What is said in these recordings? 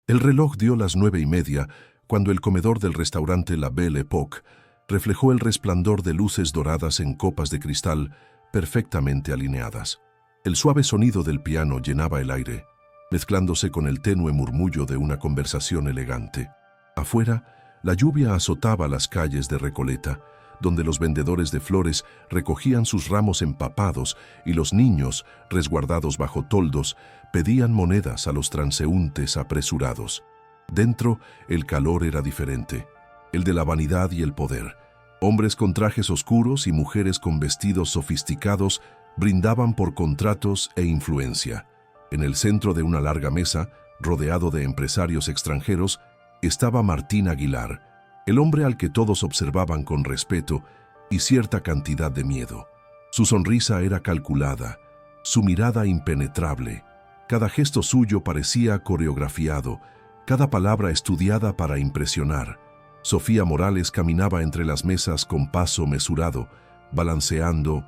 El reloj dio las 9:30 cuando el comedor del restaurante La Belle Époque reflejó el resplandor de luces doradas en copas de cristal perfectamente alineadas. El suave sonido del piano llenaba el aire, mezclándose con el tenue murmullo de una conversación elegante. Afuera, la lluvia azotaba las calles de Recoleta, donde los vendedores de flores recogían sus ramos empapados y los niños, resguardados bajo toldos, pedían monedas a los transeúntes apresurados. Dentro, el calor era diferente, el de la vanidad y el poder. Hombres con trajes oscuros y mujeres con vestidos sofisticados brindaban por contratos e influencia. En el centro de una larga mesa, rodeado de empresarios extranjeros, estaba Martín Aguilar, el hombre al que todos observaban con respeto y cierta cantidad de miedo. Su sonrisa era calculada, su mirada impenetrable. Cada gesto suyo parecía coreografiado, cada palabra estudiada para impresionar. Sofía Morales caminaba entre las mesas con paso mesurado, balanceando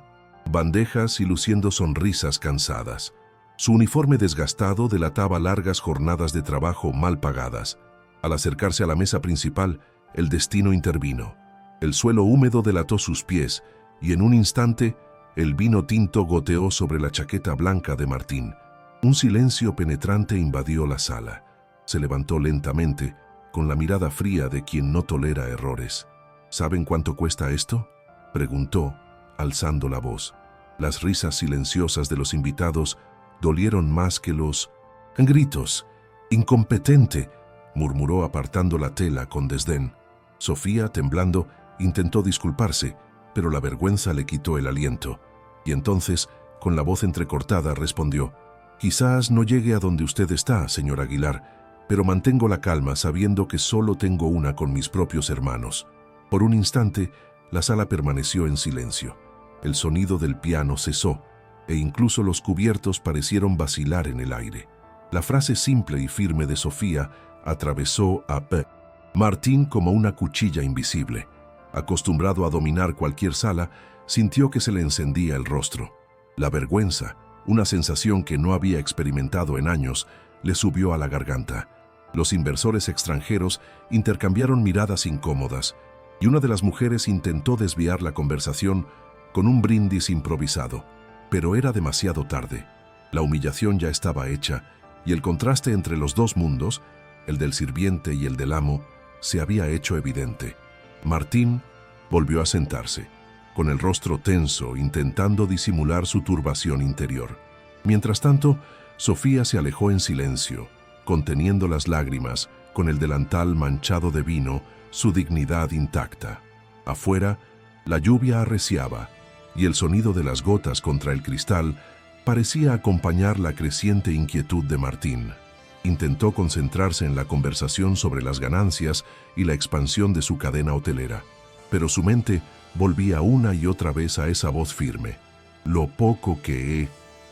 bandejas y luciendo sonrisas cansadas. Su uniforme desgastado delataba largas jornadas de trabajo mal pagadas. Al acercarse a la mesa principal, el destino intervino. El suelo húmedo delató sus pies y en un instante el vino tinto goteó sobre la chaqueta blanca de Martín. Un silencio penetrante invadió la sala. Se levantó lentamente, con la mirada fría de quien no tolera errores. ¿Saben cuánto cuesta esto?, preguntó, alzando la voz. Las risas silenciosas de los invitados dolieron más que los gritos. «Incompetente», murmuró apartando la tela con desdén. Sofía, temblando, intentó disculparse, pero la vergüenza le quitó el aliento. Y entonces, con la voz entrecortada, respondió: «Quizás no llegue a donde usted está, señor Aguilar, pero mantengo la calma sabiendo que solo tengo una con mis propios hermanos». Por un instante, la sala permaneció en silencio. El sonido del piano cesó, e incluso los cubiertos parecieron vacilar en el aire. La frase simple y firme de Sofía atravesó a Martín como una cuchilla invisible. Acostumbrado a dominar cualquier sala, sintió que se le encendía el rostro. La vergüenza, una sensación que no había experimentado en años, le subió a la garganta. Los inversores extranjeros intercambiaron miradas incómodas, y una de las mujeres intentó desviar la conversación con un brindis improvisado. Pero era demasiado tarde. La humillación ya estaba hecha, y el contraste entre los dos mundos, el del sirviente y el del amo, se había hecho evidente. Martín volvió a sentarse, con el rostro tenso, intentando disimular su turbación interior. Mientras tanto, Sofía se alejó en silencio, conteniendo las lágrimas, con el delantal manchado de vino, su dignidad intacta. Afuera, la lluvia arreciaba, y el sonido de las gotas contra el cristal parecía acompañar la creciente inquietud de Martín. Intentó concentrarse en la conversación sobre las ganancias y la expansión de su cadena hotelera, pero su mente volvía una y otra vez a esa voz firme: «Lo poco que he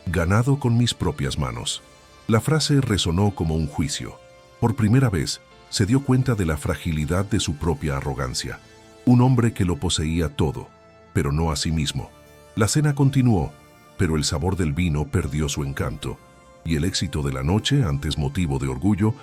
ganado con mis propias manos». La frase resonó como un juicio. Por primera vez, se dio cuenta de la fragilidad de su propia arrogancia. Un hombre que lo poseía todo, pero no a sí mismo. La cena continuó, pero el sabor del vino perdió su encanto, y el éxito de la noche, antes motivo de orgullo,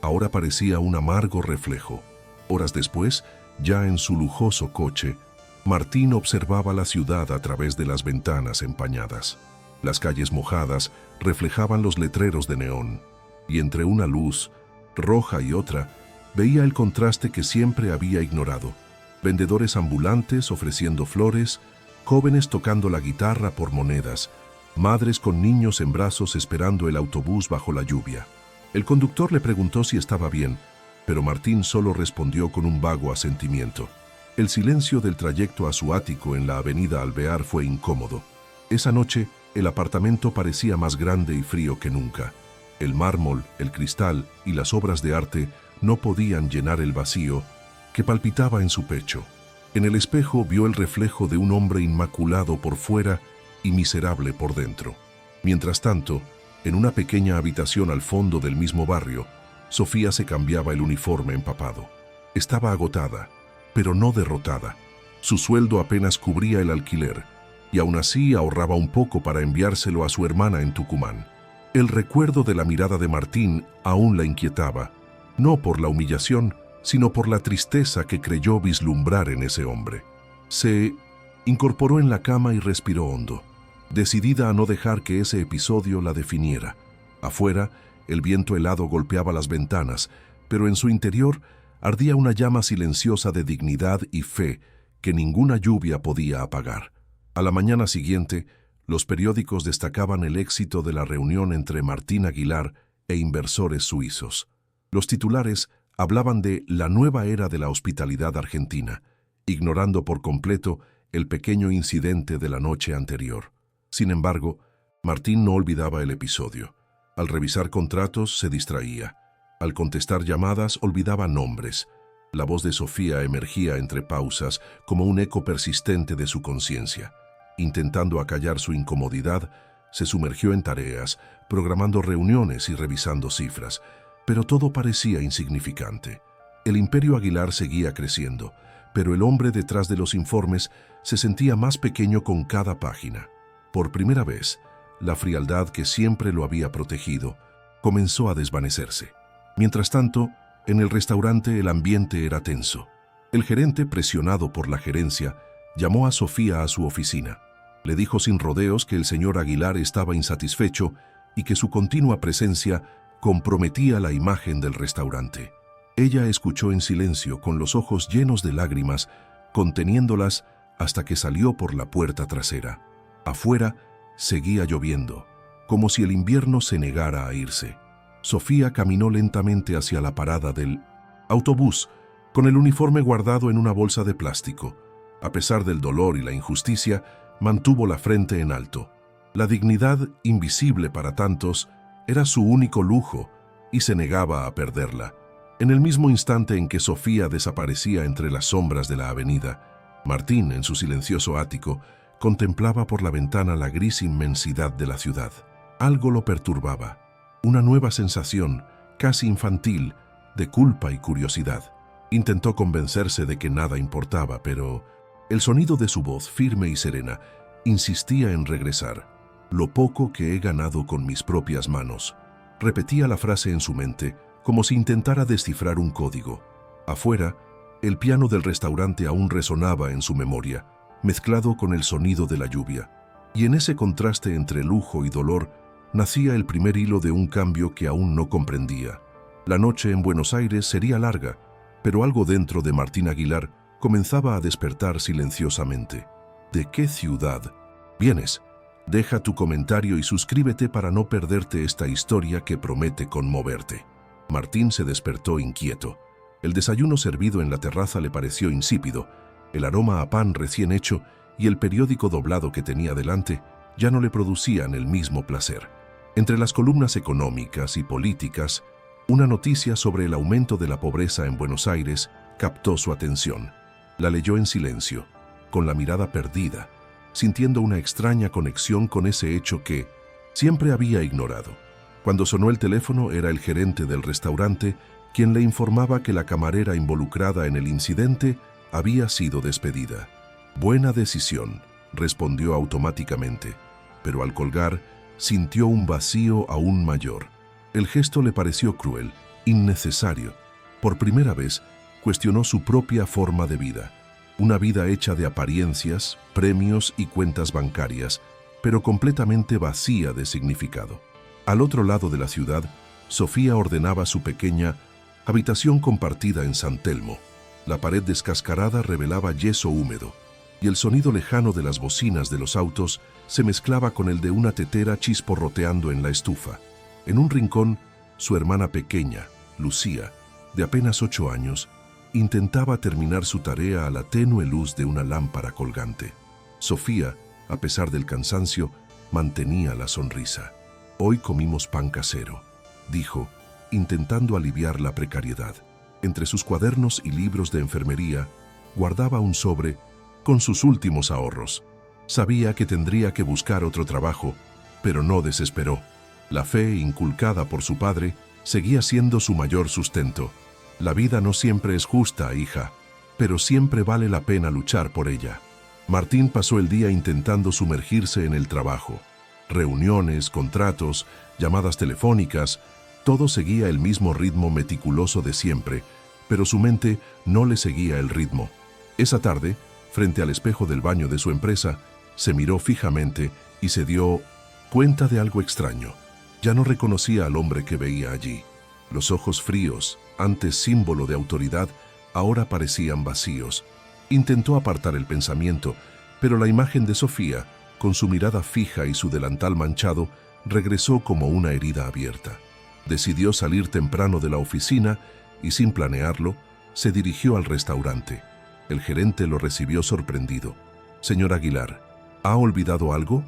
ahora parecía un amargo reflejo. Horas después, ya en su lujoso coche, Martín observaba la ciudad a través de las ventanas empañadas. Las calles mojadas reflejaban los letreros de neón, y entre una luz, roja y otra, veía el contraste que siempre había ignorado. Vendedores ambulantes ofreciendo flores, jóvenes tocando la guitarra por monedas, madres con niños en brazos esperando el autobús bajo la lluvia. El conductor le preguntó si estaba bien, pero Martín solo respondió con un vago asentimiento. El silencio del trayecto a su ático en la avenida Alvear fue incómodo. Esa noche, el apartamento parecía más grande y frío que nunca. El mármol, el cristal y las obras de arte no podían llenar el vacío que palpitaba en su pecho. En el espejo vio el reflejo de un hombre inmaculado por fuera y miserable por dentro. Mientras tanto, en una pequeña habitación al fondo del mismo barrio, Sofía se cambiaba el uniforme empapado. Estaba agotada, pero no derrotada. Su sueldo apenas cubría el alquiler, y aún así ahorraba un poco para enviárselo a su hermana en Tucumán. El recuerdo de la mirada de Martín aún la inquietaba, no por la humillación, sino por la tristeza que creyó vislumbrar en ese hombre. Se incorporó en la cama y respiró hondo, decidida a no dejar que ese episodio la definiera. Afuera, el viento helado golpeaba las ventanas, pero en su interior ardía una llama silenciosa de dignidad y fe que ninguna lluvia podía apagar. A la mañana siguiente, los periódicos destacaban el éxito de la reunión entre Martín Aguilar e inversores suizos. Los titulares hablaban de la nueva era de la hospitalidad argentina, ignorando por completo el pequeño incidente de la noche anterior. Sin embargo, Martín no olvidaba el episodio. Al revisar contratos se distraía. Al contestar llamadas olvidaba nombres. La voz de Sofía emergía entre pausas como un eco persistente de su conciencia. Intentando acallar su incomodidad, se sumergió en tareas, programando reuniones y revisando cifras, pero todo parecía insignificante. El imperio Aguilar seguía creciendo, pero el hombre detrás de los informes se sentía más pequeño con cada página. Por primera vez, la frialdad que siempre lo había protegido comenzó a desvanecerse. Mientras tanto, en el restaurante el ambiente era tenso. El gerente, presionado por la gerencia, llamó a Sofía a su oficina. Le dijo sin rodeos que el señor Aguilar estaba insatisfecho y que su continua presencia comprometía la imagen del restaurante. Ella escuchó en silencio, con los ojos llenos de lágrimas, conteniéndolas hasta que salió por la puerta trasera. Afuera seguía lloviendo, como si el invierno se negara a irse. Sofía caminó lentamente hacia la parada del autobús, con el uniforme guardado en una bolsa de plástico. A pesar del dolor y la injusticia, mantuvo la frente en alto. La dignidad, invisible para tantos, era su único lujo y se negaba a perderla. En el mismo instante en que Sofía desaparecía entre las sombras de la avenida, Martín, en su silencioso ático, contemplaba por la ventana la gris inmensidad de la ciudad. Algo lo perturbaba, una nueva sensación, casi infantil, de culpa y curiosidad. Intentó convencerse de que nada importaba, pero el sonido de su voz, firme y serena, insistía en regresar. «Lo poco que he ganado con mis propias manos». Repetía la frase en su mente, como si intentara descifrar un código. Afuera, el piano del restaurante aún resonaba en su memoria, mezclado con el sonido de la lluvia. Y en ese contraste entre lujo y dolor, nacía el primer hilo de un cambio que aún no comprendía. La noche en Buenos Aires sería larga, pero algo dentro de Martín Aguilar comenzaba a despertar silenciosamente. ¿De qué ciudad vienes? Deja tu comentario y suscríbete para no perderte esta historia que promete conmoverte. Martín se despertó inquieto. El desayuno servido en la terraza le pareció insípido. El aroma a pan recién hecho y el periódico doblado que tenía delante ya no le producían el mismo placer. Entre las columnas económicas y políticas, una noticia sobre el aumento de la pobreza en Buenos Aires captó su atención. La leyó en silencio, con la mirada perdida, sintiendo una extraña conexión con ese hecho que siempre había ignorado. Cuando sonó el teléfono, era el gerente del restaurante quien le informaba que la camarera involucrada en el incidente había sido despedida. «Buena decisión», respondió automáticamente, pero al colgar sintió un vacío aún mayor. El gesto le pareció cruel, innecesario. Por primera vez, cuestionó su propia forma de vida. Una vida hecha de apariencias, premios y cuentas bancarias, pero completamente vacía de significado. Al otro lado de la ciudad, Sofía ordenaba su pequeña habitación compartida en San Telmo. La pared descascarada revelaba yeso húmedo, y el sonido lejano de las bocinas de los autos se mezclaba con el de una tetera chisporroteando en la estufa. En un rincón, su hermana pequeña, Lucía, de apenas 8 años, intentaba terminar su tarea a la tenue luz de una lámpara colgante. Sofía, a pesar del cansancio, mantenía la sonrisa. «Hoy comimos pan casero», dijo, intentando aliviar la precariedad. Entre sus cuadernos y libros de enfermería, guardaba un sobre con sus últimos ahorros. Sabía que tendría que buscar otro trabajo, pero no desesperó. La fe inculcada por su padre seguía siendo su mayor sustento. «La vida no siempre es justa, hija, pero siempre vale la pena luchar por ella». Martín pasó el día intentando sumergirse en el trabajo. Reuniones, contratos, llamadas telefónicas, Todo seguía el mismo ritmo meticuloso de siempre, pero su mente no le seguía el ritmo. Esa tarde, frente al espejo del baño de su empresa, se miró fijamente y se dio cuenta de algo extraño. Ya no reconocía al hombre que veía allí. Los ojos fríos, antes símbolo de autoridad, ahora parecían vacíos. Intentó apartar el pensamiento, pero la imagen de Sofía, con su mirada fija y su delantal manchado, regresó como una herida abierta. Decidió salir temprano de la oficina y, sin planearlo, se dirigió al restaurante. El gerente lo recibió sorprendido. «Señor Aguilar, ¿ha olvidado algo?».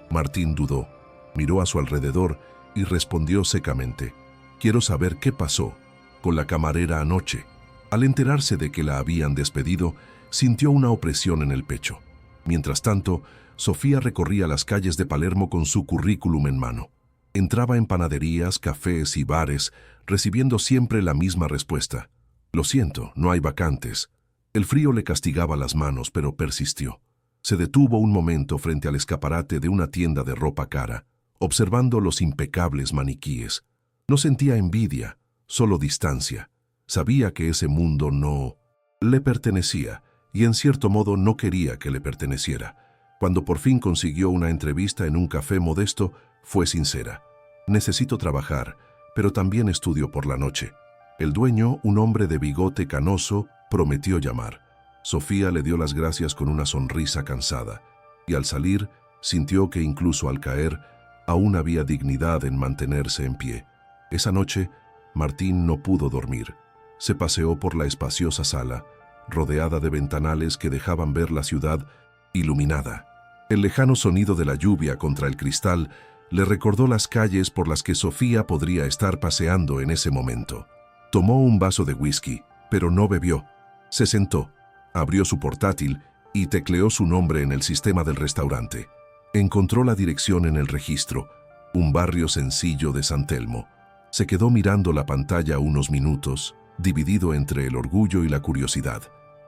Martín dudó, miró a su alrededor y respondió secamente: «Quiero saber qué pasó con la camarera anoche». Al enterarse de que la habían despedido, sintió una opresión en el pecho. Mientras tanto, Sofía recorría las calles de Palermo con su currículum en mano. Entraba en panaderías, cafés y bares, recibiendo siempre la misma respuesta: «Lo siento, no hay vacantes». El frío le castigaba las manos, pero persistió. Se detuvo un momento frente al escaparate de una tienda de ropa cara, observando los impecables maniquíes. No sentía envidia, solo distancia. Sabía que ese mundo no le pertenecía y en cierto modo no quería que le perteneciera. Cuando por fin consiguió una entrevista en un café modesto, fue sincera: «Necesito trabajar, pero también estudio por la noche». El dueño, un hombre de bigote canoso, prometió llamar. Sofía le dio las gracias con una sonrisa cansada, y al salir sintió que incluso al caer aún había dignidad en mantenerse en pie. Esa noche, Martín no pudo dormir. Se paseó por la espaciosa sala, rodeada de ventanales que dejaban ver la ciudad iluminada. El lejano sonido de la lluvia contra el cristal le recordó las calles por las que Sofía podría estar paseando en ese momento. Tomó un vaso de whisky, pero no bebió. Se sentó, abrió su portátil y tecleó su nombre en el sistema del restaurante. Encontró la dirección en el registro, un barrio sencillo de San Telmo. Se quedó mirando la pantalla unos minutos, dividido entre el orgullo y la curiosidad.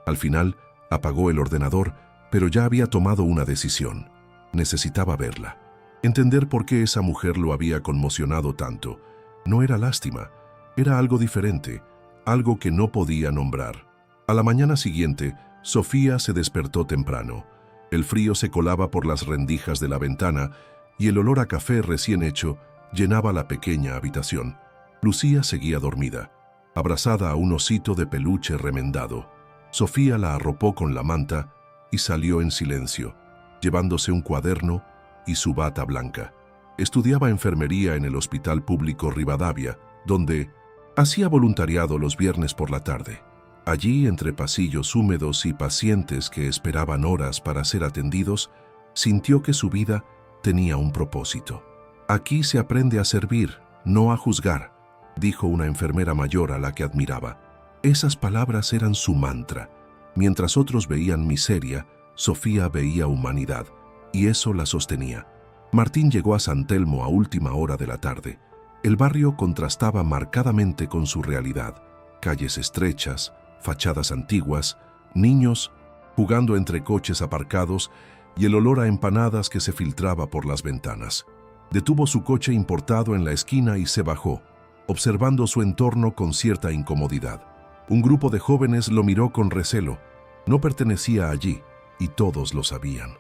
Al final, apagó el ordenador, pero ya había tomado una decisión. Necesitaba verla. Entender por qué esa mujer lo había conmocionado tanto. No era lástima, era algo diferente, algo que no podía nombrar. A la mañana siguiente, Sofía se despertó temprano. El frío se colaba por las rendijas de la ventana y el olor a café recién hecho llenaba la pequeña habitación. Lucía seguía dormida, abrazada a un osito de peluche remendado. Sofía la arropó con la manta y salió en silencio, llevándose un cuaderno y su bata blanca. Estudiaba enfermería en el Hospital Público Rivadavia, donde hacía voluntariado los viernes por la tarde. Allí, entre pasillos húmedos y pacientes que esperaban horas para ser atendidos, sintió que su vida tenía un propósito. «Aquí se aprende a servir, no a juzgar», dijo una enfermera mayor a la que admiraba. Esas palabras eran su mantra. Mientras otros veían miseria, Sofía veía humanidad, y eso la sostenía. Martín llegó a San Telmo a última hora de la tarde. El barrio contrastaba marcadamente con su realidad. Calles estrechas, fachadas antiguas, niños jugando entre coches aparcados y el olor a empanadas que se filtraba por las ventanas. Detuvo su coche importado en la esquina y se bajó, observando su entorno con cierta incomodidad. Un grupo de jóvenes lo miró con recelo. No pertenecía allí, y todos lo sabían.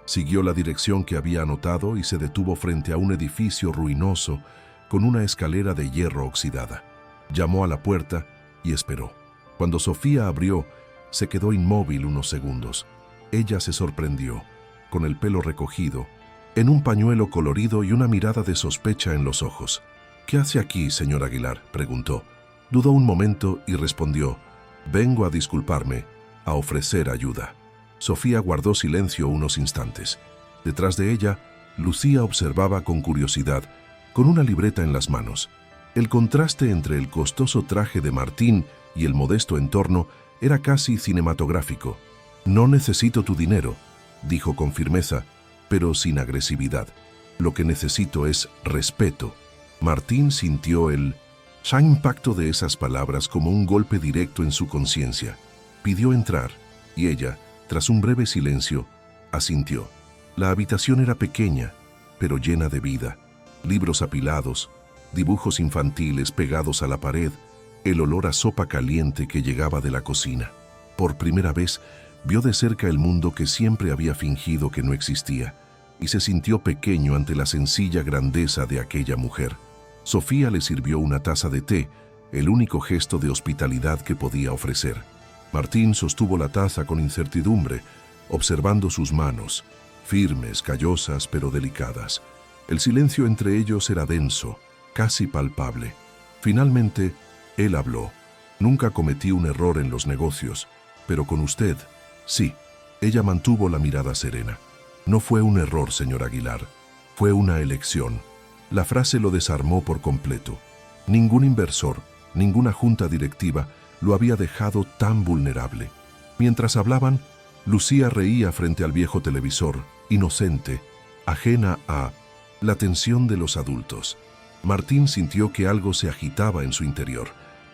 Siguió la dirección que había anotado y se detuvo frente a un edificio ruinoso con una escalera de hierro oxidada. Llamó a la puerta y esperó. Cuando Sofía abrió, se quedó inmóvil unos segundos. Ella se sorprendió, con el pelo recogido, en un pañuelo colorido y una mirada de sospecha en los ojos. «¿Qué hace aquí, señor Aguilar?», preguntó. Dudó un momento y respondió: «Vengo a disculparme, a ofrecer ayuda». Sofía guardó silencio unos instantes. Detrás de ella, Lucía observaba con curiosidad, con una libreta en las manos. El contraste entre el costoso traje de Martín y el modesto entorno era casi cinematográfico. «No necesito tu dinero», dijo con firmeza, pero sin agresividad. «Lo que necesito es respeto». Martín sintió el impacto de esas palabras como un golpe directo en su conciencia. Pidió entrar, y ella, tras un breve silencio, asintió. La habitación era pequeña, pero llena de vida. Libros apilados, dibujos infantiles pegados a la pared, el olor a sopa caliente que llegaba de la cocina. Por primera vez, vio de cerca el mundo que siempre había fingido que no existía, y se sintió pequeño ante la sencilla grandeza de aquella mujer. Sofía le sirvió una taza de té, el único gesto de hospitalidad que podía ofrecer. Martín sostuvo la taza con incertidumbre, observando sus manos, firmes, callosas pero delicadas. El silencio entre ellos era denso, casi palpable. Finalmente, él habló. Nunca cometí un error en los negocios, pero con usted, sí. Ella mantuvo la mirada serena. No fue un error, señor Aguilar, fue una elección. La frase lo desarmó por completo. Ningún inversor, ninguna junta directiva lo había dejado tan vulnerable. Mientras hablaban, Lucía reía frente al viejo televisor, inocente, ajena a la tensión de los adultos. Martín sintió que algo se agitaba en su interior,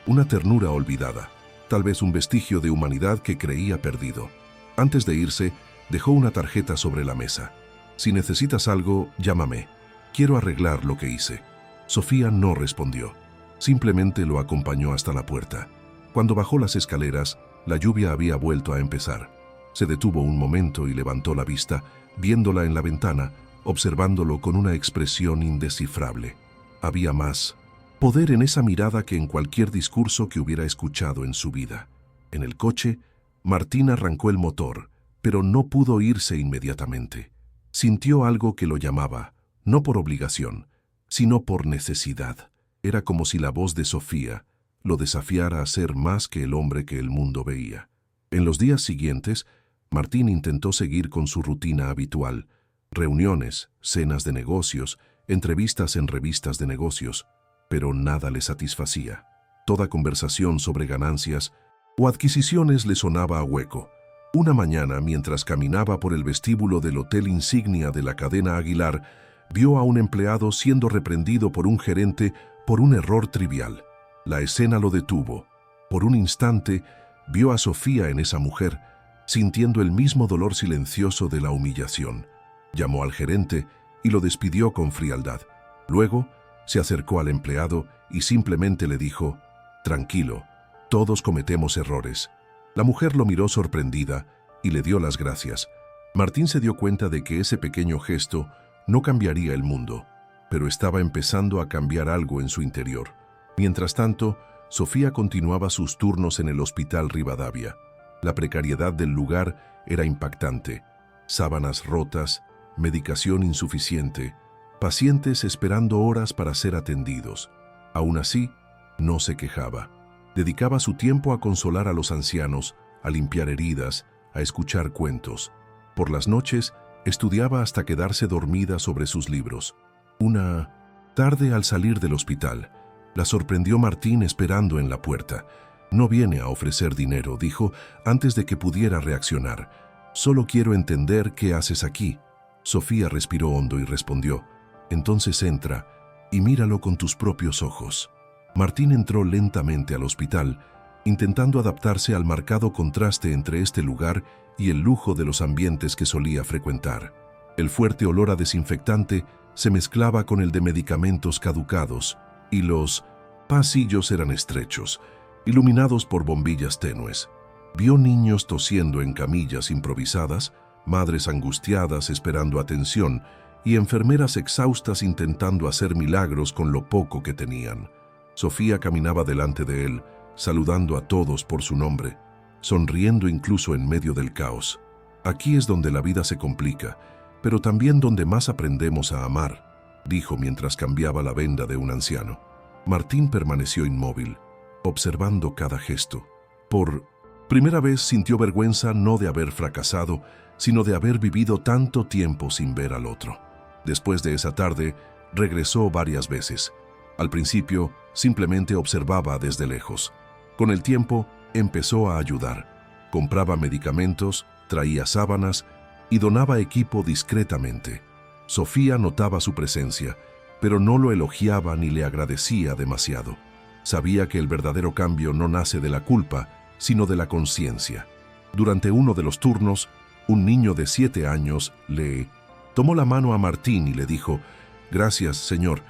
una ternura olvidada, tal vez un vestigio de humanidad que creía perdido. Antes de irse, dejó una tarjeta sobre la mesa. Si necesitas algo, llámame. Quiero arreglar lo que hice. Sofía no respondió. Simplemente lo acompañó hasta la puerta. Cuando bajó las escaleras, la lluvia había vuelto a empezar. Se detuvo un momento y levantó la vista, viéndola en la ventana, observándolo con una expresión indescifrable. Había más poder en esa mirada que en cualquier discurso que hubiera escuchado en su vida. En el coche, Martín arrancó el motor, pero no pudo irse inmediatamente. Sintió algo que lo llamaba, no por obligación, sino por necesidad. Era como si la voz de Sofía lo desafiara a ser más que el hombre que el mundo veía. En los días siguientes, Martín intentó seguir con su rutina habitual: reuniones, cenas de negocios, entrevistas en revistas de negocios, pero nada le satisfacía. Toda conversación sobre ganancias o adquisiciones le sonaba a hueco. Una mañana, mientras caminaba por el vestíbulo del hotel insignia de la cadena Aguilar, vio a un empleado siendo reprendido por un gerente por un error trivial. La escena lo detuvo. Por un instante, vio a Sofía en esa mujer, sintiendo el mismo dolor silencioso de la humillación. Llamó al gerente y lo despidió con frialdad. Luego, se acercó al empleado y simplemente le dijo: «Tranquilo, todos cometemos errores». La mujer lo miró sorprendida y le dio las gracias. Martín se dio cuenta de que ese pequeño gesto no cambiaría el mundo, pero estaba empezando a cambiar algo en su interior. Mientras tanto, Sofía continuaba sus turnos en el Hospital Rivadavia. La precariedad del lugar era impactante. Sábanas rotas, medicación insuficiente, pacientes esperando horas para ser atendidos. Aún así, no se quejaba. Dedicaba su tiempo a consolar a los ancianos, a limpiar heridas, a escuchar cuentos. Por las noches, estudiaba hasta quedarse dormida sobre sus libros. Una tarde, al salir del hospital, la sorprendió Martín esperando en la puerta. «No viene a ofrecer dinero», dijo antes de que pudiera reaccionar. «Solo quiero entender qué haces aquí». Sofía respiró hondo y respondió: «Entonces entra y míralo con tus propios ojos». Martín entró lentamente al hospital, intentando adaptarse al marcado contraste entre este lugar y el lujo de los ambientes que solía frecuentar. El fuerte olor a desinfectante se mezclaba con el de medicamentos caducados, y los pasillos eran estrechos, iluminados por bombillas tenues. Vio niños tosiendo en camillas improvisadas, madres angustiadas esperando atención y enfermeras exhaustas intentando hacer milagros con lo poco que tenían. Sofía caminaba delante de él, saludando a todos por su nombre, sonriendo incluso en medio del caos. «Aquí es donde la vida se complica, pero también donde más aprendemos a amar», dijo mientras cambiaba la venda de un anciano. Martín permaneció inmóvil, observando cada gesto. Por primera vez sintió vergüenza no de haber fracasado, sino de haber vivido tanto tiempo sin ver al otro. Después de esa tarde, regresó varias veces. Al principio, simplemente observaba desde lejos. Con el tiempo, empezó a ayudar. Compraba medicamentos, traía sábanas y donaba equipo discretamente. Sofía notaba su presencia, pero no lo elogiaba ni le agradecía demasiado. Sabía que el verdadero cambio no nace de la culpa, sino de la conciencia. Durante uno de los turnos, un niño de 7 años le tomó la mano a Martín y le dijo: «Gracias, señor.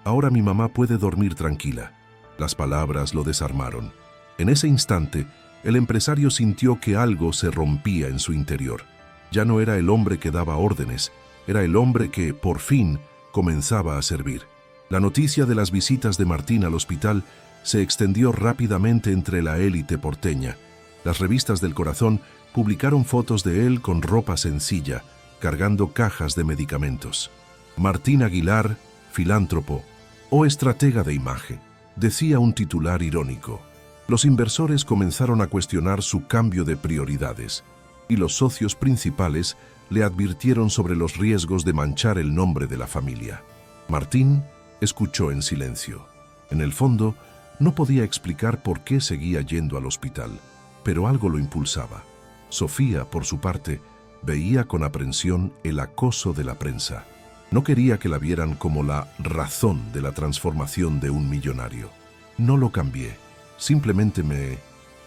Ahora mi mamá puede dormir tranquila. Las palabras lo desarmaron. En ese instante, el empresario sintió que algo se rompía en su interior. Ya no era el hombre que daba órdenes, era el hombre que, por fin, comenzaba a servir. La noticia de las visitas de Martín al hospital se extendió rápidamente entre la élite porteña. Las revistas del corazón publicaron fotos de él con ropa sencilla, cargando cajas de medicamentos. Martín Aguilar, filántropo o estratega de imagen, decía un titular irónico. Los inversores comenzaron a cuestionar su cambio de prioridades y los socios principales le advirtieron sobre los riesgos de manchar el nombre de la familia. Martín escuchó en silencio. En el fondo, no podía explicar por qué seguía yendo al hospital, pero algo lo impulsaba. Sofía, por su parte, veía con aprensión el acoso de la prensa. No quería que la vieran como la razón de la transformación de un millonario. No lo cambié. Simplemente me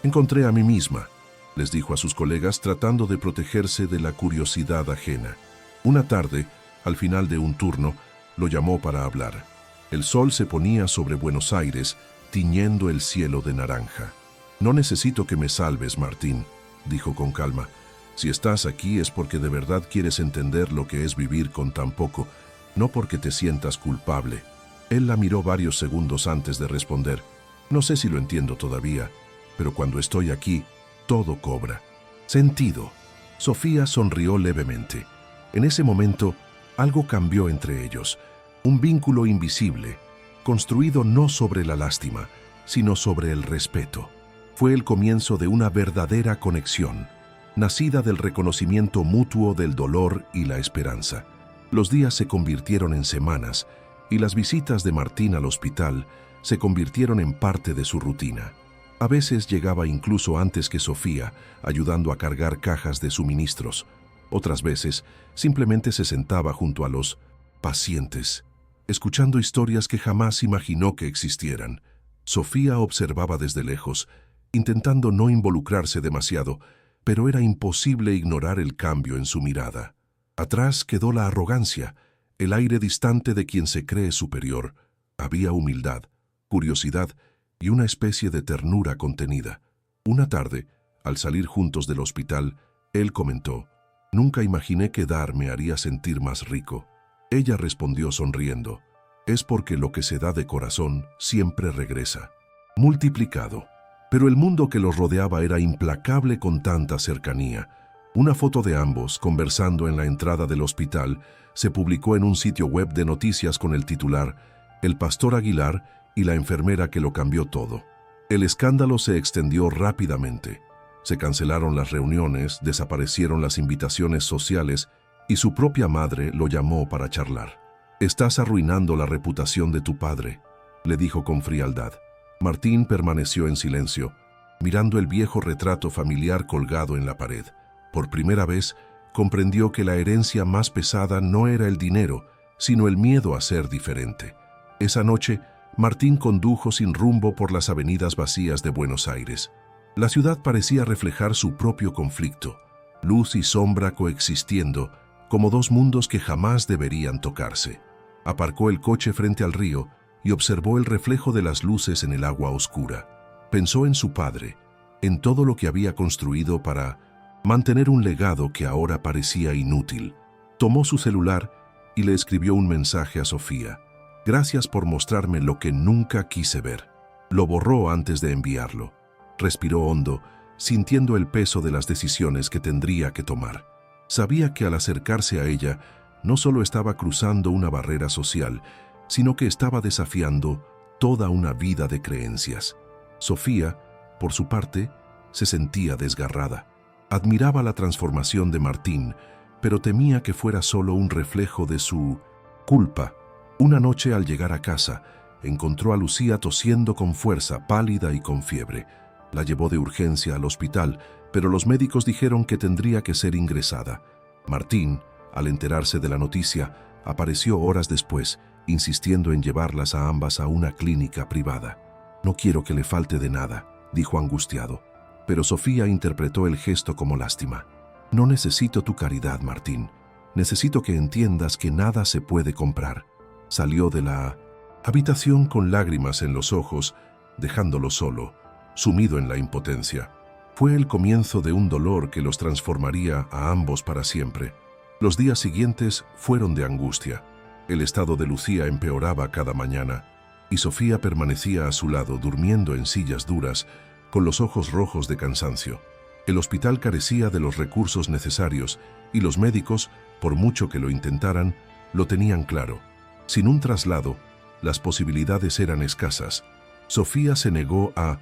encontré a mí misma, les dijo a sus colegas tratando de protegerse de la curiosidad ajena. Una tarde, al final de un turno, lo llamó para hablar. El sol se ponía sobre Buenos Aires, tiñendo el cielo de naranja. No necesito que me salves, Martín, dijo con calma. Si estás aquí es porque de verdad quieres entender lo que es vivir con tan poco, no porque te sientas culpable. Él la miró varios segundos antes de responder. No sé si lo entiendo todavía, pero cuando estoy aquí, todo cobra sentido. Sofía sonrió levemente. En ese momento, algo cambió entre ellos. Un vínculo invisible, construido no sobre la lástima, sino sobre el respeto. Fue el comienzo de una verdadera conexión, nacida del reconocimiento mutuo del dolor y la esperanza. Los días se convirtieron en semanas, y las visitas de Martín al hospital se convirtieron en parte de su rutina. A veces llegaba incluso antes que Sofía, ayudando a cargar cajas de suministros. Otras veces, simplemente se sentaba junto a los pacientes, escuchando historias que jamás imaginó que existieran. Sofía observaba desde lejos, intentando no involucrarse demasiado, pero era imposible ignorar el cambio en su mirada. Atrás quedó la arrogancia, el aire distante de quien se cree superior. Había humildad, curiosidad y una especie de ternura contenida. Una tarde, al salir juntos del hospital, él comentó: «Nunca imaginé que dar me haría sentir más rico». Ella respondió sonriendo: «Es porque lo que se da de corazón siempre regresa, multiplicado». Pero el mundo que los rodeaba era implacable con tanta cercanía. Una foto de ambos, conversando en la entrada del hospital, se publicó en un sitio web de noticias con el titular «El pastor Aguilar y la enfermera que lo cambió todo». El escándalo se extendió rápidamente. Se cancelaron las reuniones, desaparecieron las invitaciones sociales y su propia madre lo llamó para charlar. «Estás arruinando la reputación de tu padre», le dijo con frialdad. Martín permaneció en silencio, mirando el viejo retrato familiar colgado en la pared. Por primera vez, comprendió que la herencia más pesada no era el dinero, sino el miedo a ser diferente. Esa noche, Martín condujo sin rumbo por las avenidas vacías de Buenos Aires. La ciudad parecía reflejar su propio conflicto, luz y sombra coexistiendo, como dos mundos que jamás deberían tocarse. Aparcó el coche frente al río y observó el reflejo de las luces en el agua oscura. Pensó en su padre, en todo lo que había construido para mantener un legado que ahora parecía inútil. Tomó su celular y le escribió un mensaje a Sofía: «Gracias por mostrarme lo que nunca quise ver». Lo borró antes de enviarlo. Respiró hondo, sintiendo el peso de las decisiones que tendría que tomar. Sabía que al acercarse a ella, no solo estaba cruzando una barrera social, sino que estaba desafiando toda una vida de creencias. Sofía, por su parte, se sentía desgarrada. Admiraba la transformación de Martín, pero temía que fuera solo un reflejo de su culpa. Una noche, al llegar a casa, encontró a Lucía tosiendo con fuerza, pálida y con fiebre. La llevó de urgencia al hospital, pero los médicos dijeron que tendría que ser ingresada. Martín, al enterarse de la noticia, apareció horas después, insistiendo en llevarlas a ambas a una clínica privada. «No quiero que le falte de nada», dijo angustiado. Pero Sofía interpretó el gesto como lástima. «No necesito tu caridad, Martín. Necesito que entiendas que nada se puede comprar». Salió de la Habitación con lágrimas en los ojos, dejándolo solo, sumido en la impotencia. Fue el comienzo de un dolor que los transformaría a ambos para siempre. Los días siguientes fueron de angustia. El estado de Lucía empeoraba cada mañana, y Sofía permanecía a su lado durmiendo en sillas duras, con los ojos rojos de cansancio. El hospital carecía de los recursos necesarios, y los médicos, por mucho que lo intentaran, lo tenían claro. Sin un traslado, las posibilidades eran escasas. Sofía se negó a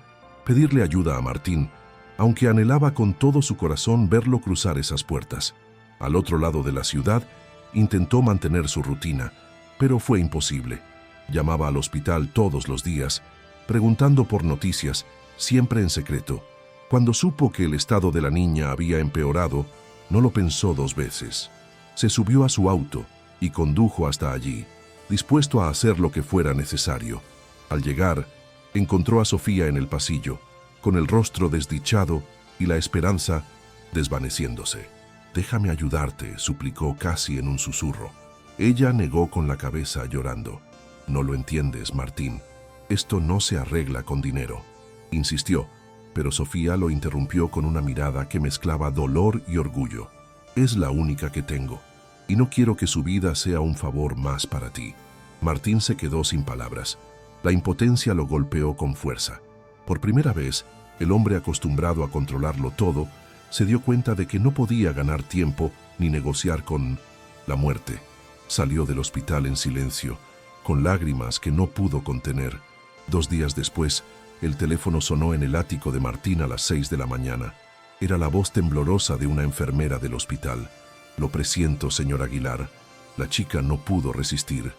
pedirle ayuda a Martín, aunque anhelaba con todo su corazón verlo cruzar esas puertas. Al otro lado de la ciudad, intentó mantener su rutina, pero fue imposible. Llamaba al hospital todos los días, preguntando por noticias, siempre en secreto. Cuando supo que el estado de la niña había empeorado, no lo pensó dos veces. Se subió a su auto y condujo hasta allí, dispuesto a hacer lo que fuera necesario. Al llegar, encontró a Sofía en el pasillo, con el rostro desdichado y la esperanza desvaneciéndose. «Déjame ayudarte», suplicó casi en un susurro. Ella negó con la cabeza, llorando. «No lo entiendes, Martín. Esto no se arregla con dinero», insistió, pero Sofía lo interrumpió con una mirada que mezclaba dolor y orgullo. «Es la única que tengo, y no quiero que su vida sea un favor más para ti». Martín se quedó sin palabras. La impotencia lo golpeó con fuerza. Por primera vez, el hombre acostumbrado a controlarlo todo se dio cuenta de que no podía ganar tiempo ni negociar con la muerte. Salió del hospital en silencio, con lágrimas que no pudo contener. 2 días después, el teléfono sonó en el ático de Martín a las 6 de la mañana. Era la voz temblorosa de una enfermera del hospital. «Lo presiento, señor Aguilar». La chica no pudo resistir.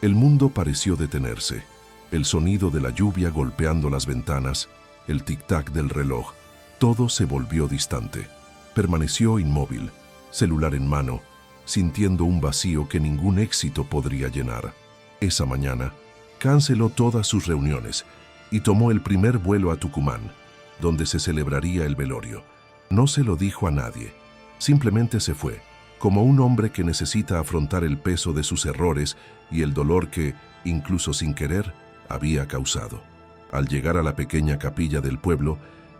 El mundo pareció detenerse. El sonido de la lluvia golpeando las ventanas, el tic-tac del reloj, todo se volvió distante. Permaneció inmóvil, celular en mano, sintiendo un vacío que ningún éxito podría llenar. Esa mañana, canceló todas sus reuniones y tomó el primer vuelo a Tucumán, donde se celebraría el velorio. No se lo dijo a nadie. Simplemente se fue, como un hombre que necesita afrontar el peso de sus errores y el dolor que, incluso sin querer, había causado. Al llegar a la pequeña capilla del pueblo,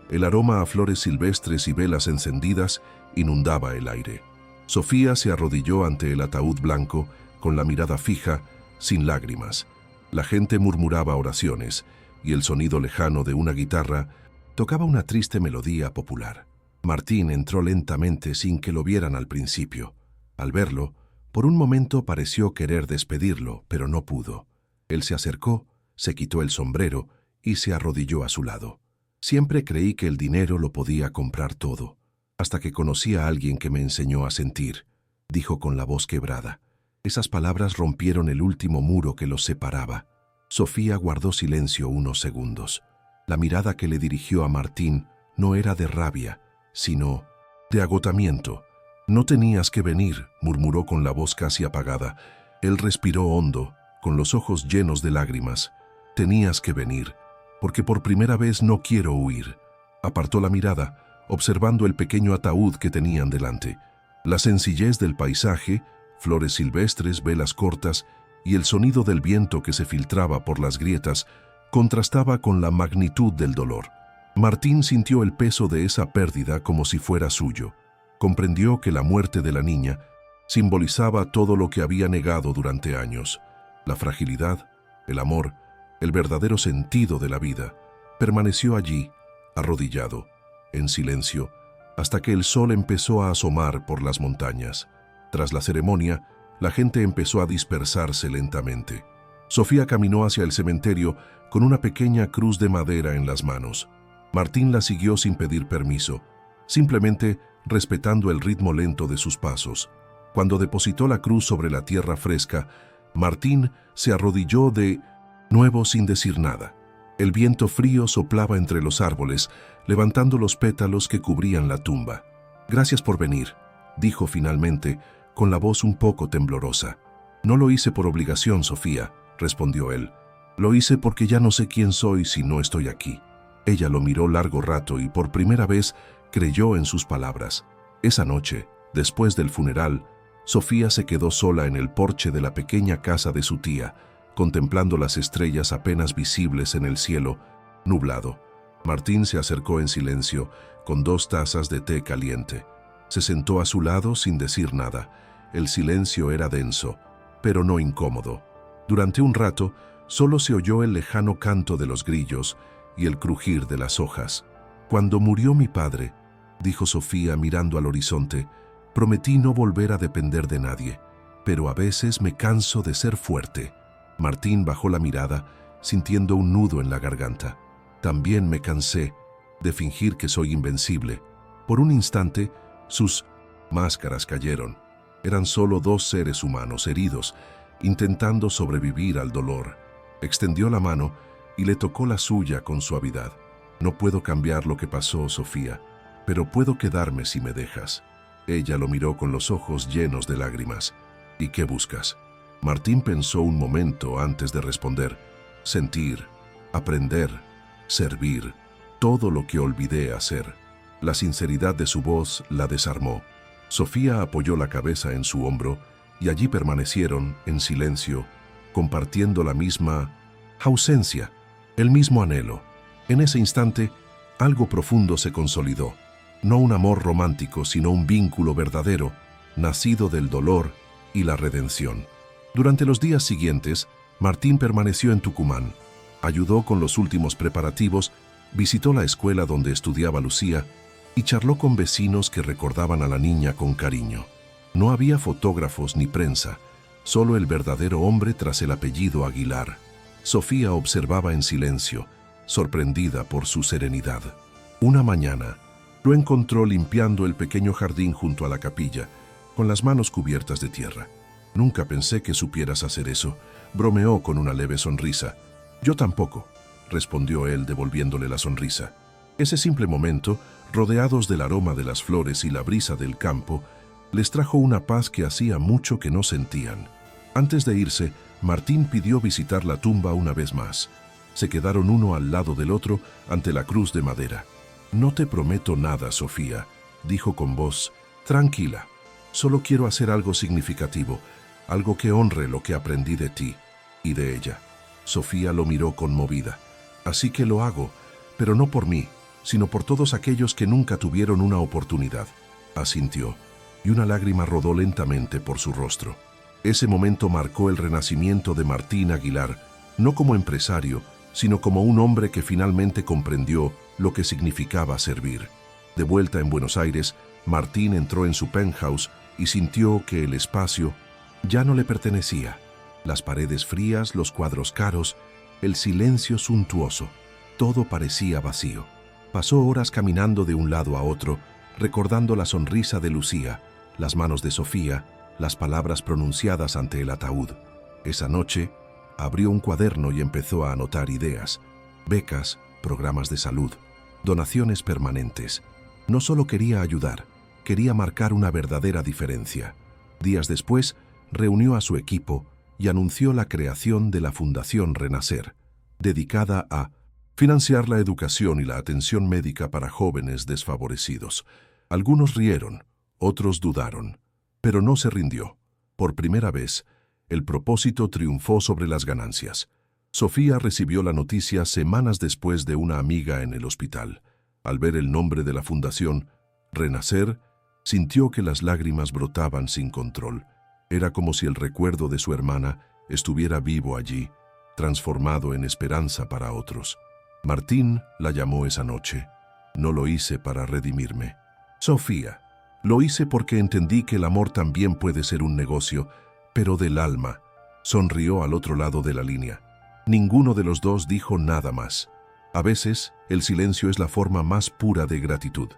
el aroma a flores silvestres y velas encendidas inundaba el aire. Sofía se arrodilló ante el ataúd blanco, con la mirada fija, sin lágrimas. La gente murmuraba oraciones, y el sonido lejano de una guitarra tocaba una triste melodía popular. Martín entró lentamente sin que lo vieran al principio. Al verlo, por un momento pareció querer despedirlo, pero no pudo. Él se acercó, se quitó el sombrero y se arrodilló a su lado. «Siempre creí que el dinero lo podía comprar todo, hasta que conocí a alguien que me enseñó a sentir», dijo con la voz quebrada. Esas palabras rompieron el último muro que los separaba. Sofía guardó silencio unos segundos. La mirada que le dirigió a Martín no era de rabia, sino de agotamiento. «No tenías que venir», murmuró con la voz casi apagada. Él respiró hondo, con los ojos llenos de lágrimas. «Tenías que venir, porque por primera vez no quiero huir». Apartó la mirada, observando el pequeño ataúd que tenían delante. La sencillez del paisaje, flores silvestres, velas cortas y el sonido del viento que se filtraba por las grietas contrastaba con la magnitud del dolor. Martín sintió el peso de esa pérdida como si fuera suyo. Comprendió que la muerte de la niña simbolizaba todo lo que había negado durante años: la fragilidad, el amor, el verdadero sentido de la vida. Permaneció allí, arrodillado, en silencio, hasta que el sol empezó a asomar por las montañas. Tras la ceremonia, la gente empezó a dispersarse lentamente. Sofía caminó hacia el cementerio con una pequeña cruz de madera en las manos. Martín la siguió sin pedir permiso, simplemente respetando el ritmo lento de sus pasos. Cuando depositó la cruz sobre la tierra fresca, Martín se arrodilló de nuevo sin decir nada. El viento frío soplaba entre los árboles, levantando los pétalos que cubrían la tumba. «Gracias por venir», dijo finalmente, con la voz un poco temblorosa. «No lo hice por obligación, Sofía», respondió él. «Lo hice porque ya no sé quién soy si no estoy aquí». Ella lo miró largo rato y por primera vez creyó en sus palabras. Esa noche, después del funeral, Sofía se quedó sola en el porche de la pequeña casa de su tía, contemplando las estrellas apenas visibles en el cielo, nublado. Martín se acercó en silencio, con 2 tazas de té caliente. Se sentó a su lado sin decir nada. El silencio era denso, pero no incómodo. Durante un rato, solo se oyó el lejano canto de los grillos y el crujir de las hojas. «Cuando murió mi padre», dijo Sofía mirando al horizonte, «prometí no volver a depender de nadie, pero a veces me canso de ser fuerte». Martín bajó la mirada, sintiendo un nudo en la garganta. «También me cansé de fingir que soy invencible». Por un instante, sus máscaras cayeron. Eran solo 2 seres humanos heridos, intentando sobrevivir al dolor. Extendió la mano y le tocó la suya con suavidad. «No puedo cambiar lo que pasó, Sofía, pero puedo quedarme si me dejas». Ella lo miró con los ojos llenos de lágrimas. «¿Y qué buscas?». Martín pensó un momento antes de responder. «Sentir, aprender, servir, todo lo que olvidé hacer». La sinceridad de su voz la desarmó. Sofía apoyó la cabeza en su hombro y allí permanecieron, en silencio, compartiendo la misma ausencia, el mismo anhelo. En ese instante, algo profundo se consolidó. No un amor romántico, sino un vínculo verdadero, nacido del dolor y la redención. Durante los días siguientes, Martín permaneció en Tucumán. Ayudó con los últimos preparativos, visitó la escuela donde estudiaba Lucía y charló con vecinos que recordaban a la niña con cariño. No había fotógrafos ni prensa, solo el verdadero hombre tras el apellido Aguilar. Sofía observaba en silencio, sorprendida por su serenidad. Una mañana, lo encontró limpiando el pequeño jardín junto a la capilla, con las manos cubiertas de tierra. «Nunca pensé que supieras hacer eso», bromeó con una leve sonrisa. «Yo tampoco», respondió él devolviéndole la sonrisa. Ese simple momento, rodeados del aroma de las flores y la brisa del campo, les trajo una paz que hacía mucho que no sentían. Antes de irse, Martín pidió visitar la tumba una vez más. Se quedaron uno al lado del otro ante la cruz de madera. «No te prometo nada, Sofía», dijo con voz tranquila. «Solo quiero hacer algo significativo, algo que honre lo que aprendí de ti y de ella». Sofía lo miró conmovida. «Así que lo hago, pero no por mí, sino por todos aquellos que nunca tuvieron una oportunidad». Asintió, y una lágrima rodó lentamente por su rostro. Ese momento marcó el renacimiento de Martín Aguilar, no como empresario, sino como un hombre que finalmente comprendió lo que significaba servir. De vuelta en Buenos Aires, Martín entró en su penthouse y sintió que el espacio ya no le pertenecía. Las paredes frías, los cuadros caros, el silencio suntuoso, todo parecía vacío. Pasó horas caminando de un lado a otro, recordando la sonrisa de Lucía, las manos de Sofía, las palabras pronunciadas ante el ataúd. Esa noche, abrió un cuaderno y empezó a anotar ideas, becas, programas de salud, donaciones permanentes. No solo quería ayudar, quería marcar una verdadera diferencia. Días después, reunió a su equipo y anunció la creación de la Fundación Renacer, dedicada a financiar la educación y la atención médica para jóvenes desfavorecidos. Algunos rieron, otros dudaron, pero no se rindió. Por primera vez, el propósito triunfó sobre las ganancias. Sofía recibió la noticia semanas después de una amiga en el hospital. Al ver el nombre de la fundación, Renacer, sintió que las lágrimas brotaban sin control. Era como si el recuerdo de su hermana estuviera vivo allí, transformado en esperanza para otros. Martín la llamó esa noche. «No lo hice para redimirme, Sofía. Lo hice porque entendí que el amor también puede ser un negocio, pero del alma». Sonrió al otro lado de la línea. Ninguno de los dos dijo nada más. A veces, el silencio es la forma más pura de gratitud.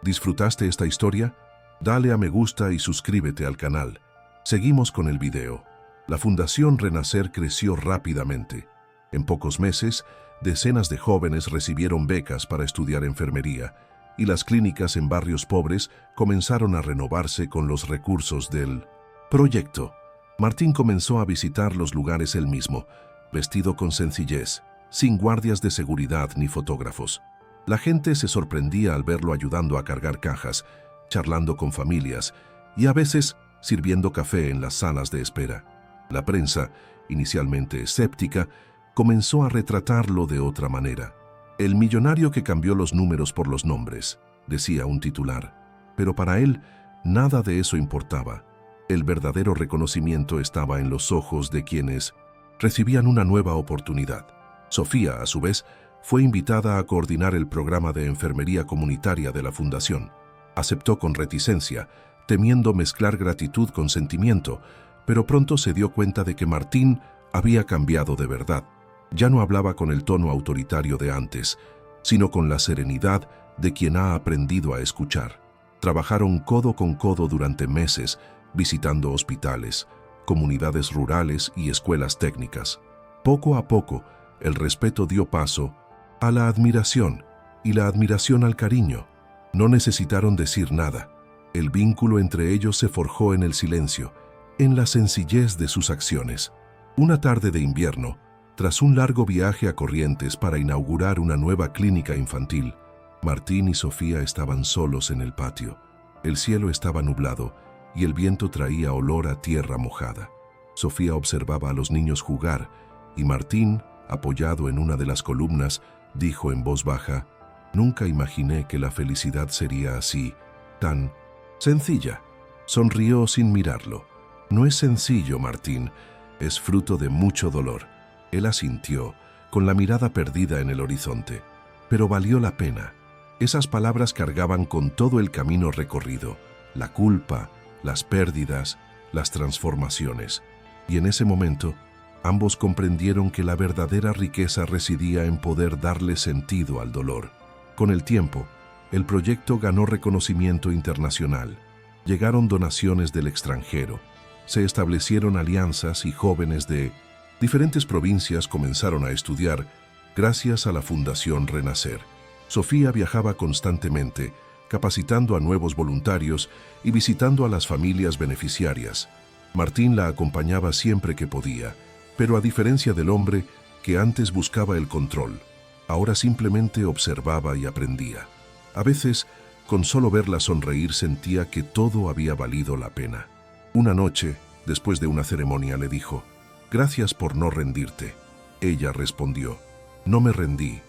¿Disfrutaste esta historia? Dale a me gusta y suscríbete al canal. Seguimos con el video. La Fundación Renacer creció rápidamente. En pocos meses, decenas de jóvenes recibieron becas para estudiar enfermería, y las clínicas en barrios pobres comenzaron a renovarse con los recursos del proyecto. Martín comenzó a visitar los lugares él mismo, vestido con sencillez, sin guardias de seguridad ni fotógrafos. La gente se sorprendía al verlo ayudando a cargar cajas, charlando con familias y a veces sirviendo café en las salas de espera. La prensa, inicialmente escéptica, comenzó a retratarlo de otra manera. «El millonario que cambió los números por los nombres», decía un titular. Pero para él, nada de eso importaba. El verdadero reconocimiento estaba en los ojos de quienes recibían una nueva oportunidad. Sofía, a su vez, fue invitada a coordinar el programa de enfermería comunitaria de la Fundación. Aceptó con reticencia, temiendo mezclar gratitud con sentimiento, pero pronto se dio cuenta de que Martín había cambiado de verdad. Ya no hablaba con el tono autoritario de antes, sino con la serenidad de quien ha aprendido a escuchar. Trabajaron codo con codo durante meses, visitando hospitales, comunidades rurales y escuelas técnicas. Poco a poco, el respeto dio paso a la admiración y la admiración al cariño. No necesitaron decir nada. El vínculo entre ellos se forjó en el silencio, en la sencillez de sus acciones. Una tarde de invierno, tras un largo viaje a Corrientes para inaugurar una nueva clínica infantil, Martín y Sofía estaban solos en el patio. El cielo estaba nublado y el viento traía olor a tierra mojada. Sofía observaba a los niños jugar y Martín, apoyado en una de las columnas, dijo en voz baja: «Nunca imaginé que la felicidad sería así, tan sencilla». Sonrió sin mirarlo. «No es sencillo, Martín, es fruto de mucho dolor». Él asintió, con la mirada perdida en el horizonte. «Pero valió la pena». Esas palabras cargaban con todo el camino recorrido, la culpa, las pérdidas, las transformaciones. Y en ese momento, ambos comprendieron que la verdadera riqueza residía en poder darle sentido al dolor. Con el tiempo, el proyecto ganó reconocimiento internacional. Llegaron donaciones del extranjero, se establecieron alianzas y jóvenes de diferentes provincias comenzaron a estudiar gracias a la Fundación Renacer. Sofía viajaba constantemente, capacitando a nuevos voluntarios y visitando a las familias beneficiarias. Martín la acompañaba siempre que podía, pero a diferencia del hombre que antes buscaba el control, ahora simplemente observaba y aprendía. A veces, con solo verla sonreír, sentía que todo había valido la pena. Una noche, después de una ceremonia, le dijo: «Gracias por no rendirte». Ella respondió: «No me rendí,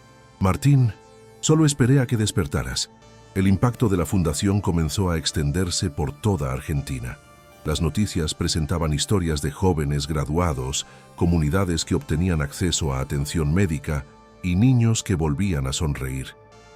Martín, solo esperé a que despertaras». El impacto de la fundación comenzó a extenderse por toda Argentina. Las noticias presentaban historias de jóvenes graduados, comunidades que obtenían acceso a atención médica y niños que volvían a sonreír.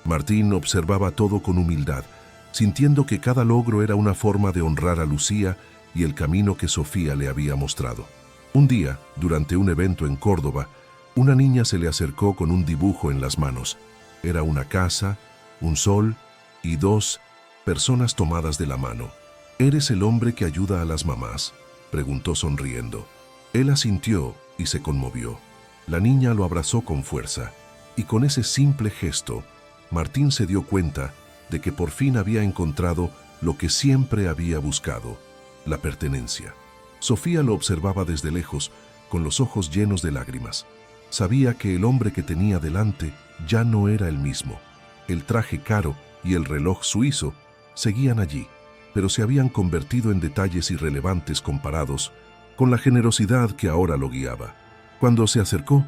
Martín observaba todo con humildad, sintiendo que cada logro era una forma de honrar a Lucía y el camino que Sofía le había mostrado. Un día, durante un evento en Córdoba, una niña se le acercó con un dibujo en las manos. Era una casa, un sol y dos personas tomadas de la mano. «¿Eres el hombre que ayuda a las mamás?», preguntó sonriendo. Él asintió y se conmovió. La niña lo abrazó con fuerza, y con ese simple gesto, Martín se dio cuenta de que por fin había encontrado lo que siempre había buscado: la pertenencia. Sofía lo observaba desde lejos, con los ojos llenos de lágrimas. Sabía que el hombre que tenía delante ya no era el mismo. El traje caro y el reloj suizo seguían allí, pero se habían convertido en detalles irrelevantes comparados con la generosidad que ahora lo guiaba. Cuando se acercó,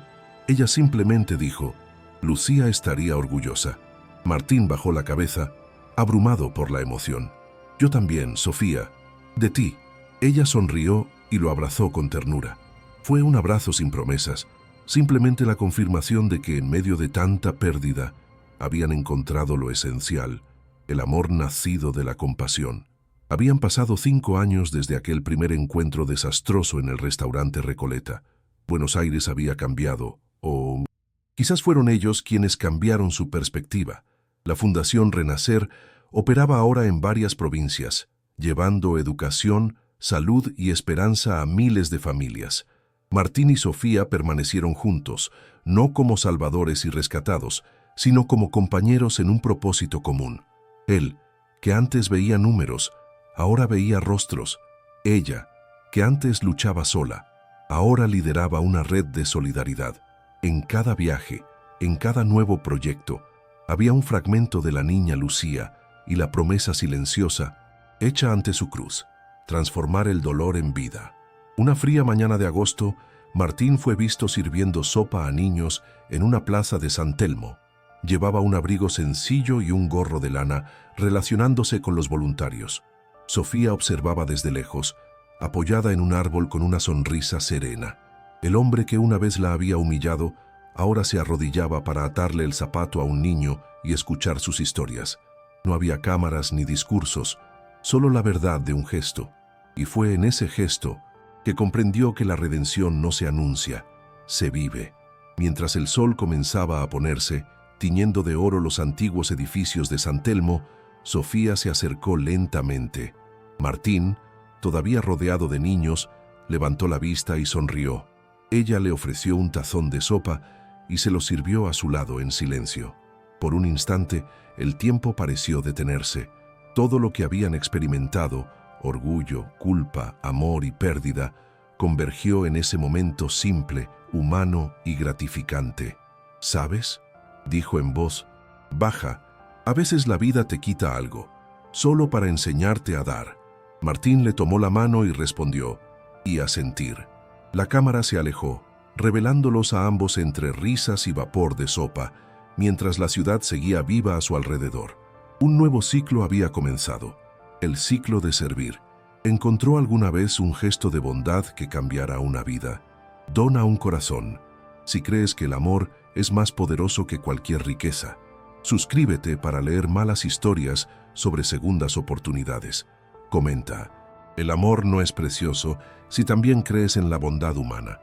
ella simplemente dijo: «Lucía estaría orgullosa». Martín bajó la cabeza, abrumado por la emoción. «Yo también, Sofía, de ti». Ella sonrió y lo abrazó con ternura. Fue un abrazo sin promesas, simplemente la confirmación de que en medio de tanta pérdida habían encontrado lo esencial, el amor nacido de la compasión. Habían pasado 5 años desde aquel primer encuentro desastroso en el restaurante Recoleta. Buenos Aires había cambiado, o quizás fueron ellos quienes cambiaron su perspectiva. La Fundación Renacer operaba ahora en varias provincias, llevando educación, salud y esperanza a miles de familias. Martín y Sofía permanecieron juntos, no como salvadores y rescatados, sino como compañeros en un propósito común. Él, que antes veía números, ahora veía rostros. Ella, que antes luchaba sola, ahora lideraba una red de solidaridad. En cada viaje, en cada nuevo proyecto, había un fragmento de la niña Lucía y la promesa silenciosa, hecha ante su cruz: transformar el dolor en vida. Una fría mañana de agosto, Martín fue visto sirviendo sopa a niños en una plaza de San Telmo. Llevaba un abrigo sencillo y un gorro de lana, relacionándose con los voluntarios. Sofía observaba desde lejos, apoyada en un árbol con una sonrisa serena. El hombre que una vez la había humillado, ahora se arrodillaba para atarle el zapato a un niño y escuchar sus historias. No había cámaras ni discursos, solo la verdad de un gesto. Y fue en ese gesto que comprendió que la redención no se anuncia, se vive. Mientras el sol comenzaba a ponerse, tiñendo de oro los antiguos edificios de San Telmo, Sofía se acercó lentamente. Martín, todavía rodeado de niños, levantó la vista y sonrió. Ella le ofreció un tazón de sopa y se lo sirvió a su lado en silencio. Por un instante, el tiempo pareció detenerse. Todo lo que habían experimentado, orgullo, culpa, amor y pérdida, convergió en ese momento simple, humano y gratificante. ¿Sabes?, dijo en voz baja, a veces la vida te quita algo, solo para enseñarte a dar. Martín le tomó la mano y respondió, y a sentir. La cámara se alejó, revelándolos a ambos entre risas y vapor de sopa, mientras la ciudad seguía viva a su alrededor. Un nuevo ciclo había comenzado, el ciclo de servir. ¿Encontró alguna vez un gesto de bondad que cambiara una vida? Dona un corazón. Si crees que el amor es más poderoso que cualquier riqueza. Suscríbete para leer malas historias sobre segundas oportunidades. Comenta. El amor no es precioso si también crees en la bondad humana.